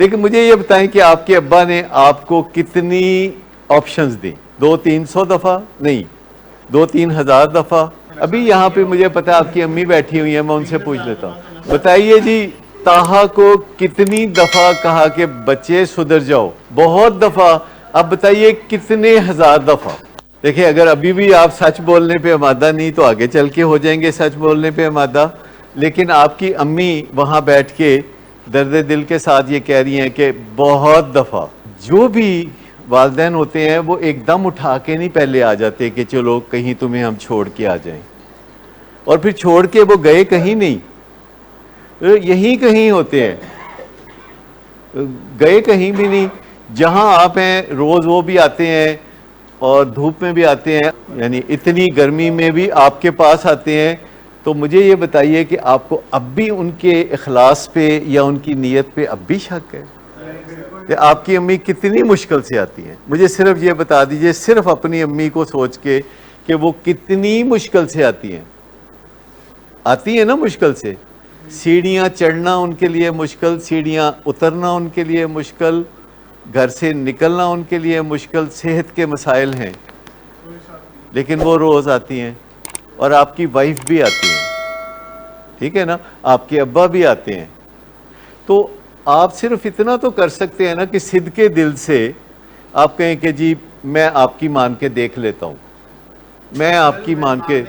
لیکن مجھے یہ بتائیں کہ آپ کے ابا نے آپ کو کتنی آپشنز دی؟ 200-300 دفعہ نہیں، 2-3 ہزار دفعہ؟ ابھی یہاں پہ مجھے پتا آپ کی امی بیٹھی ہوئی ہیں، میں ان سے پوچھ لیتا ہوں، بتائیے جی طاہا کو کتنی دفعہ کہا کہ بچے سدھر جاؤ؟ بہت دفعہ. اب بتائیے کتنے ہزار دفعہ. دیکھیں اگر ابھی بھی آپ سچ بولنے پہ آمادہ نہیں تو آگے چل کے ہو جائیں گے سچ بولنے پہ آمادہ. لیکن آپ کی امی وہاں بیٹھ کے درد دل کے ساتھ یہ کہہ رہی ہیں کہ بہت دفعہ. جو بھی والدین ہوتے ہیں وہ ایک دم اٹھا کے نہیں پہلے آ جاتے کہ چلو کہیں تمہیں ہم چھوڑ کے آ جائیں، اور پھر چھوڑ کے وہ گئے کہیں نہیں، یہیں کہیں ہوتے ہیں، گئے کہیں بھی نہیں. جہاں آپ ہیں روز وہ بھی آتے ہیں اور دھوپ میں بھی آتے ہیں، یعنی اتنی گرمی میں بھی آپ کے پاس آتے ہیں. تو مجھے یہ بتائیے کہ آپ کو اب بھی ان کے اخلاص پہ یا ان کی نیت پہ اب بھی شک ہے کہ آپ کی امی کتنی مشکل سے آتی ہیں؟ مجھے صرف یہ بتا دیجئے، صرف اپنی امی کو سوچ کے کہ وہ کتنی مشکل سے آتی ہیں نا مشکل سے. سیڑھیاں چڑھنا ان کے لیے مشکل، سیڑھیاں اترنا ان کے لیے مشکل، گھر سے نکلنا ان کے لیے مشکل، صحت کے مسائل ہیں، لیکن وہ روز آتی ہیں. اور آپ کی وائف بھی آتی ہیں، ٹھیک ہے نا، آپ کے ابا بھی آتے ہیں. تو آپ صرف اتنا تو کر سکتے ہیں نا کہ صدقے دل سے آپ کہیں کہ جی میں آپ کی مان کے دیکھ لیتا ہوں، میں آپ کی مان کے.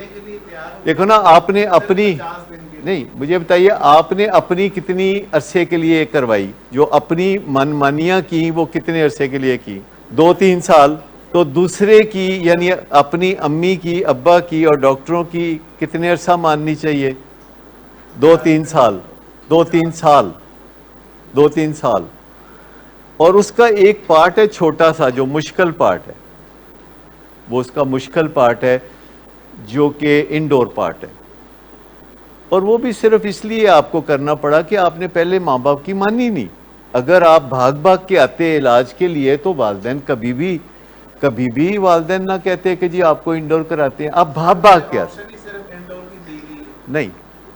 دیکھو نا آپ نے اپنی نہیں، مجھے بتائیے آپ نے اپنی کتنی عرصے کے لیے کروائی؟ جو اپنی من مانیاں کی وہ کتنے عرصے کے لیے کی؟ 2-3 سال. تو دوسرے کی یعنی اپنی امی کی، ابا کی اور ڈاکٹروں کی کتنے عرصہ ماننی چاہیے؟ 2-3 سال. 2-3 سال. 2-3 سال. اور اس کا ایک پارٹ ہے چھوٹا سا جو مشکل پارٹ ہے، وہ اس کا مشکل پارٹ ہے جو کہ انڈور پارٹ ہے. اور وہ بھی صرف اس لیے آپ کو کرنا پڑا کہ آپ نے پہلے ماں باپ کی مانی نہیں. اگر آپ بھاگ بھاگ کے آتے علاج کے لیے تو والدین کبھی بھی والدین نہ کہتے کہ جی آپ کو انڈور کراتے ہیں. آپ بھاگ کے آتے. نہیں،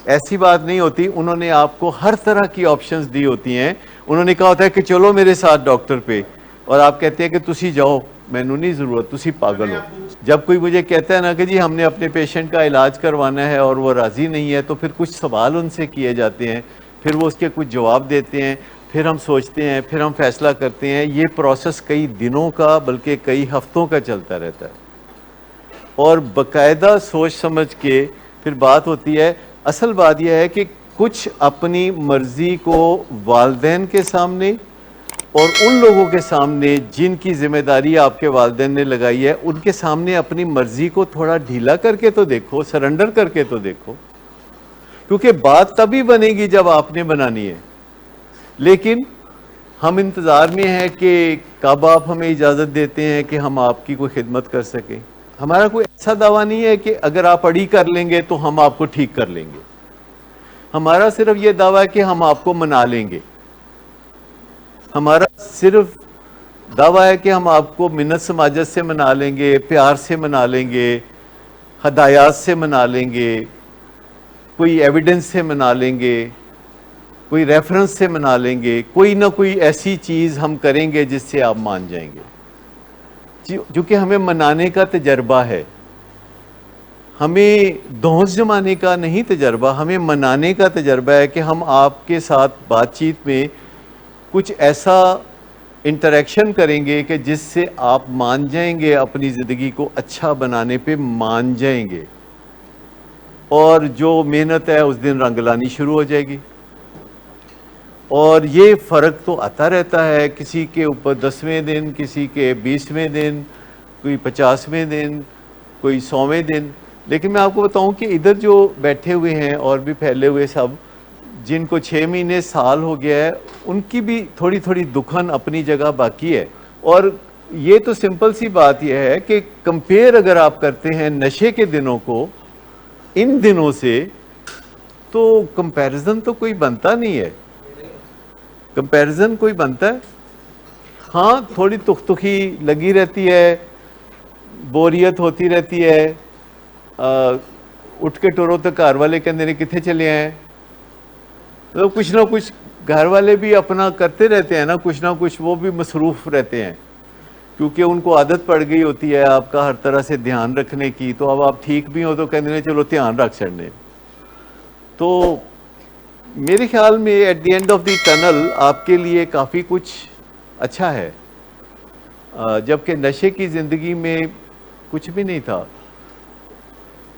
ایسی بات نہیں ہوتی. انہوں نے آپ کو ہر طرح کی آپشنز دی ہوتی ہیں. انہوں نے کہا ہوتا ہے کہ چلو میرے ساتھ ڈاکٹر پہ، اور آپ کہتے ہیں کہ تسی جاؤ، مینوں نہیں ضرورت، تسی پاگل ہو. جب کوئی مجھے کہتا ہے نا کہ جی ہم نے اپنے پیشنٹ کا علاج کروانا ہے اور وہ راضی نہیں ہے، تو پھر کچھ سوال ان سے کیے جاتے ہیں، پھر وہ اس کے کچھ جواب دیتے ہیں، پھر ہم سوچتے ہیں، پھر ہم فیصلہ کرتے ہیں. یہ پروسیس کئی دنوں کا بلکہ کئی ہفتوں کا چلتا رہتا ہے، اور باقاعدہ سوچ سمجھ کے پھر بات ہوتی ہے. اصل بات یہ ہے کہ کچھ اپنی مرضی کو والدین کے سامنے اور ان لوگوں کے سامنے جن کی ذمہ داری آپ کے والدین نے لگائی ہے، ان کے سامنے اپنی مرضی کو تھوڑا ڈھیلا کر کے تو دیکھو، سرنڈر کر کے تو دیکھو، کیونکہ بات تبھی بنے گی جب آپ نے بنانی ہے. لیکن ہم انتظار میں ہیں کہ کب آپ ہمیں اجازت دیتے ہیں کہ ہم آپ کی کوئی خدمت کر سکیں. ہمارا کوئی ایسا دعویٰ نہیں ہے کہ اگر آپ اڑی کر لیں گے تو ہم آپ کو ٹھیک کر لیں گے. ہمارا صرف یہ دعویٰ ہے کہ ہم آپ کو منا لیں گے. ہمارا صرف دعویٰ ہے کہ ہم آپ کو منت سماجت سے منا لیں گے، پیار سے منا لیں گے، ہدایات سے منا لیں گے، کوئی ایویڈنس سے منا لیں گے، کوئی ریفرنس سے منا لیں گے، کوئی نہ کوئی ایسی چیز ہم کریں گے جس سے آپ مان جائیں گے. کیونکہ ہمیں منانے کا تجربہ ہے، ہمیں دھونس جمانے کا نہیں تجربہ، ہمیں منانے کا تجربہ ہے کہ ہم آپ کے ساتھ بات چیت میں کچھ ایسا انٹریکشن کریں گے کہ جس سے آپ مان جائیں گے، اپنی زندگی کو اچھا بنانے پہ مان جائیں گے، اور جو محنت ہے اس دن رنگ لانی شروع ہو جائے گی. اور یہ فرق تو آتا رہتا ہے، کسی کے اوپر 10ویں دن، کسی کے 20ویں دن، کوئی 50ویں دن، کوئی 100ویں دن. لیکن میں آپ کو بتاؤں کہ ادھر جو بیٹھے ہوئے ہیں اور بھی پھیلے ہوئے سب، جن کو 6 مہینے سال ہو گیا ہے، ان کی بھی تھوڑی تھوڑی دکھن اپنی جگہ باقی ہے. اور یہ تو سمپل سی بات یہ ہے کہ کمپیئر اگر آپ کرتے ہیں نشے کے دنوں کو ان دنوں سے، تو کمپیریزن تو کوئی بنتا نہیں ہے. کمپیریزن کوئی بنتا ہے؟ ہاں تھوڑی تخی لگی رہتی ہے، بوریت ہوتی رہتی ہے. اٹھ کے ٹورو تو گھر والے کہندے نے کتنے چلے ہیں، تو کچھ نہ کچھ گھر والے بھی اپنا کرتے رہتے ہیں نا کچھ، وہ بھی مصروف رہتے ہیں کیونکہ ان کو عادت پڑ گئی ہوتی ہے آپ کا ہر طرح سے دھیان رکھنے کی. تو اب آپ ٹھیک بھی ہو تو کہتے ہیں چلو دھیان رکھ چھڑنے. تو میرے خیال میں at the end of the tunnel آپ کے لیے کافی کچھ اچھا ہے، جبکہ نشے کی زندگی میں کچھ بھی نہیں تھا.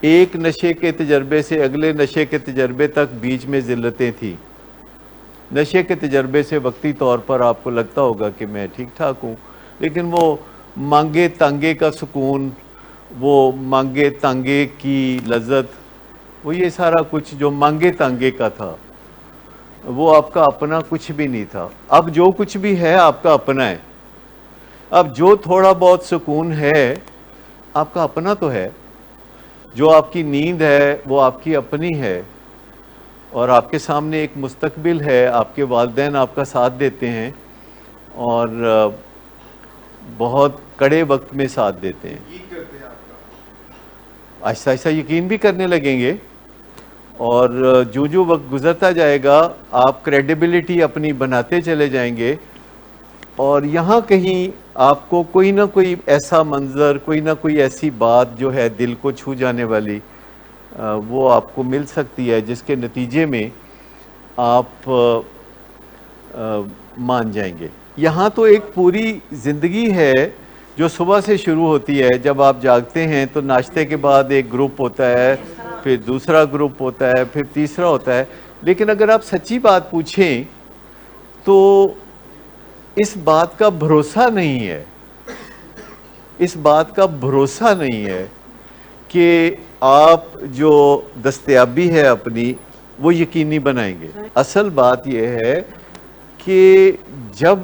ایک نشے کے تجربے سے اگلے نشے کے تجربے تک بیچ میں ذلتیں تھیں. نشے کے تجربے سے وقتی طور پر آپ کو لگتا ہوگا کہ میں ٹھیک ٹھاک ہوں، لیکن وہ مانگے تانگے کا سکون، وہ مانگے تانگے کی لذت، وہ یہ سارا کچھ جو مانگے تانگے کا تھا وہ آپ کا اپنا کچھ بھی نہیں تھا. اب جو کچھ بھی ہے آپ کا اپنا ہے. اب جو تھوڑا بہت سکون ہے آپ کا اپنا تو ہے. جو آپ کی نیند ہے وہ آپ کی اپنی ہے، اور آپ کے سامنے ایک مستقبل ہے. آپ کے والدین آپ کا ساتھ دیتے ہیں اور بہت کڑے وقت میں ساتھ دیتے ہیں. آہستہ آہستہ یقین بھی کرنے لگیں گے، اور جو وقت گزرتا جائے گا آپ کریڈیبلٹی اپنی بناتے چلے جائیں گے، اور یہاں کہیں آپ کو کوئی نہ کوئی ایسا منظر، کوئی نہ کوئی ایسی بات جو ہے دل کو چھو جانے والی، وہ آپ کو مل سکتی ہے، جس کے نتیجے میں آپ مان جائیں گے. یہاں تو ایک پوری زندگی ہے جو صبح سے شروع ہوتی ہے. جب آپ جاگتے ہیں تو ناشتے کے بعد ایک گروپ ہوتا ہے، پھر دوسرا گروپ ہوتا ہے، پھر تیسرا ہوتا ہے. لیکن اگر آپ سچی بات پوچھیں تو اس بات کا بھروسہ نہیں ہے، اس بات کا بھروسہ نہیں ہے کہ آپ جو دستیابی ہے اپنی وہ یقینی بنائیں گے. اصل بات یہ ہے کہ جب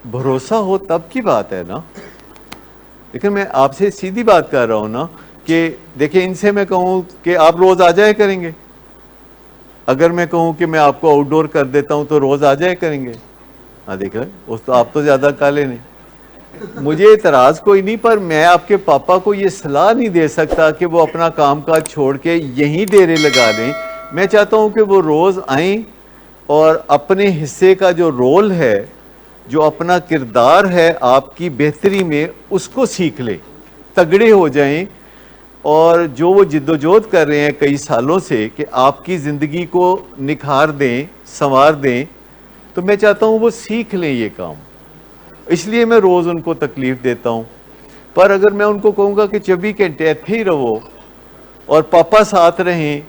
بھروسہ ہو تب کی بات ہے نا. لیکن میں آپ سے سیدھی بات کر رہا ہوں نا کہ دیکھیں ان سے میں کہوں کہ آپ روز آ جائے کریں گے، اگر میں کہوں کہ میں آپ کو آؤٹ ڈور کر دیتا ہوں تو روز آ جائے کریں گے. ہاں دیکھیں اس تو آپ تو زیادہ کالے نہیں. مجھے اعتراض کوئی نہیں، پر میں آپ کے پاپا کو یہ صلاح نہیں دے سکتا کہ وہ اپنا کام کاج چھوڑ کے یہیں ڈیرے لگا لیں. میں چاہتا ہوں کہ وہ روز آئیں اور اپنے حصے کا جو رول ہے، جو اپنا کردار ہے آپ کی بہتری میں، اس کو سیکھ لیں، تگڑے ہو جائیں، اور جو وہ جدوجہد کر رہے ہیں کئی سالوں سے کہ آپ کی زندگی کو نکھار دیں، سنوار دیں، تو میں چاہتا ہوں وہ سیکھ لیں یہ کام. اس لیے میں روز ان کو تکلیف دیتا ہوں. پر اگر میں ان کو کہوں گا کہ 24 گھنٹے ایتھے ہی رہو اور پاپا ساتھ رہیں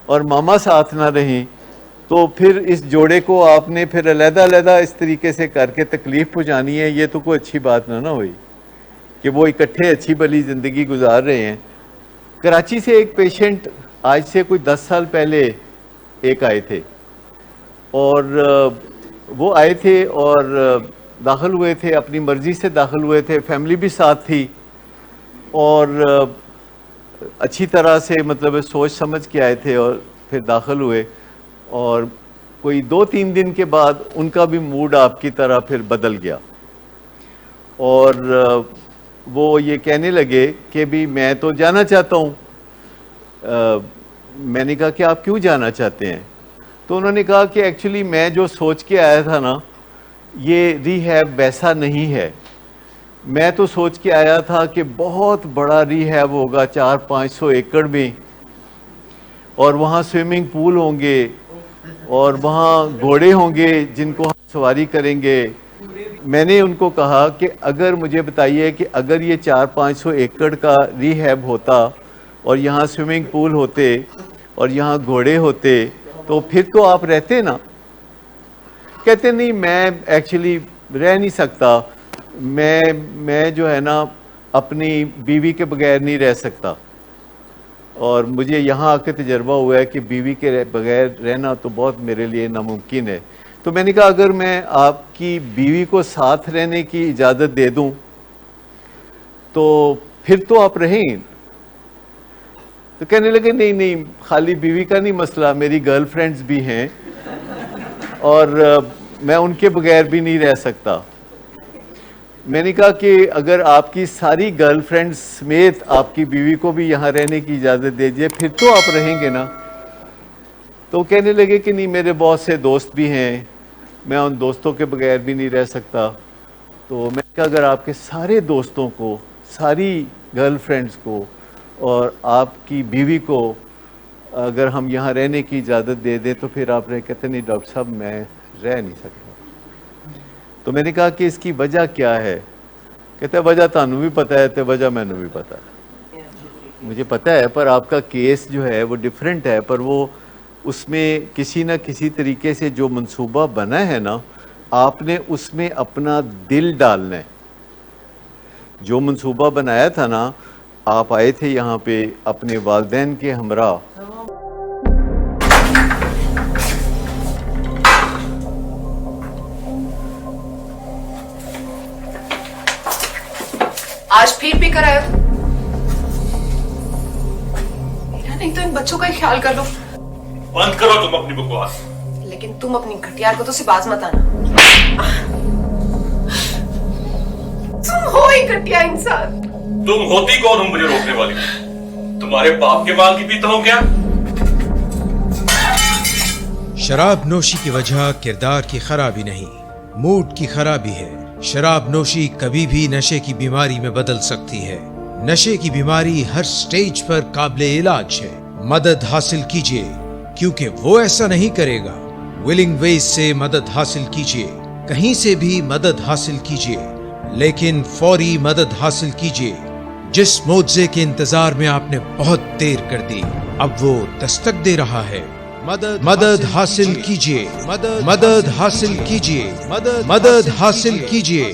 اور ماما ساتھ نہ رہیں، تو پھر اس جوڑے کو آپ نے پھر علیحدہ علیحدہ اس طریقے سے کر کے تکلیف پہنچانی ہے. یہ تو کوئی اچھی بات نہ ہوئی کہ وہ اکٹھے اچھی بھلی زندگی گزار رہے ہیں. کراچی سے ایک پیشنٹ آج سے کوئی 10 سال پہلے ایک آئے تھے، اور وہ آئے تھے اور داخل ہوئے تھے، اپنی مرضی سے داخل ہوئے تھے، فیملی بھی ساتھ تھی، اور اچھی طرح سے مطلب سوچ سمجھ کے آئے تھے اور پھر داخل ہوئے. اور کوئی 2-3 دن کے بعد ان کا بھی موڈ آپ کی طرح پھر بدل گیا، اور وہ یہ کہنے لگے کہ بھی میں تو جانا چاہتا ہوں. میں نے کہا کہ آپ کیوں جانا چاہتے ہیں؟ تو انہوں نے کہا کہ ایکچولی میں جو سوچ کے آیا تھا نا، یہ ری ہیب ویسا نہیں ہے. میں تو سوچ کے آیا تھا کہ بہت بڑا ری ہیب ہوگا 400-500 ایکڑ میں، اور وہاں سوئمنگ پول ہوں گے، اور وہاں گھوڑے ہوں گے جن کو ہم سواری کریں گے. میں نے ان کو کہا کہ اگر مجھے بتائیے کہ اگر یہ 400-500 ایکڑ کا ری ہیب ہوتا اور یہاں سوئمنگ پول ہوتے اور یہاں گھوڑے ہوتے تو پھر تو آپ رہتے نا. کہتے نہیں میں ایکچولی رہ نہیں سکتا، میں جو ہے نا اپنی بیوی کے بغیر نہیں رہ سکتا، اور مجھے یہاں آ کے تجربہ ہوا ہے کہ بیوی کے بغیر رہنا تو بہت میرے لیے ناممکن ہے. تو میں نے کہا اگر میں آپ کی بیوی کو ساتھ رہنے کی اجازت دے دوں تو پھر تو آپ رہیں. تو کہنے لگے نہیں خالی بیوی کا نہیں مسئلہ، میری گرل فرینڈز بھی ہیں اور میں ان کے بغیر بھی نہیں رہ سکتا. میں نے کہا کہ اگر آپ کی ساری گرل فرینڈز سمیت آپ کی بیوی کو بھی یہاں رہنے کی اجازت دے دیجیے پھر تو آپ رہیں گے نا. تو کہنے لگے کہ نہیں میرے بہت سے دوست بھی ہیں میں ان دوستوں کے بغیر بھی نہیں رہ سکتا. تو میں کہا اگر آپ کے سارے دوستوں کو, ساری گرل فرینڈز کو اور آپ کی بیوی کو اگر ہم یہاں رہنے کی اجازت دے دیں تو پھر آپ نے کہتے نہیں ڈاکٹر صاحب میں رہ نہیں سکتا. تو میں نے کہا کہ اس کی وجہ کیا ہے؟ کہتے ہیں وجہ تانوں بھی پتہ ہے تو وجہ مینوں بھی پتہ ہے. مجھے پتہ ہے پر آپ کا کیس جو ہے وہ ڈیفرنٹ ہے, پر وہ اس میں کسی نہ کسی طریقے سے جو منصوبہ بنا ہے نا, آپ نے اس میں اپنا دل ڈالنا ہے. جو منصوبہ بنایا تھا نا, آپ آئے تھے یہاں پہ اپنے والدین کے ہمراہ. آج پھر بھی کرایا میرا نہیں تو ان بچوں کا ہی خیال کر لو. بند کرو تم اپنی بکواس. لیکن تم اپنی گھٹیا کو تو سے باز مت آنا. تم ہو ہی گھٹیا انسان. تم ہوتی کون ہو مجھے روکنے والی؟ تمہارے باپ کے مال کی پیتا ہوں کیا؟ شراب نوشی کی وجہ کردار کی خرابی نہیں, موڈ کی خرابی ہے. شراب نوشی کبھی بھی نشے کی بیماری میں بدل سکتی ہے. نشے کی بیماری ہر سٹیج پر قابل علاج ہے. مدد حاصل کیجیے کیونکہ وہ ایسا نہیں کرے گا. ولنگ ویز سے مدد حاصل کیجیے, کہیں سے بھی مدد حاصل کیجیے, لیکن فوری مدد حاصل کیجیے. جس معجزے کے انتظار میں آپ نے بہت دیر کر دی, اب وہ دستک دے رہا ہے. مدد حاصل کیجیے, مدد حاصل کیجیے, مدد حاصل کیجیے.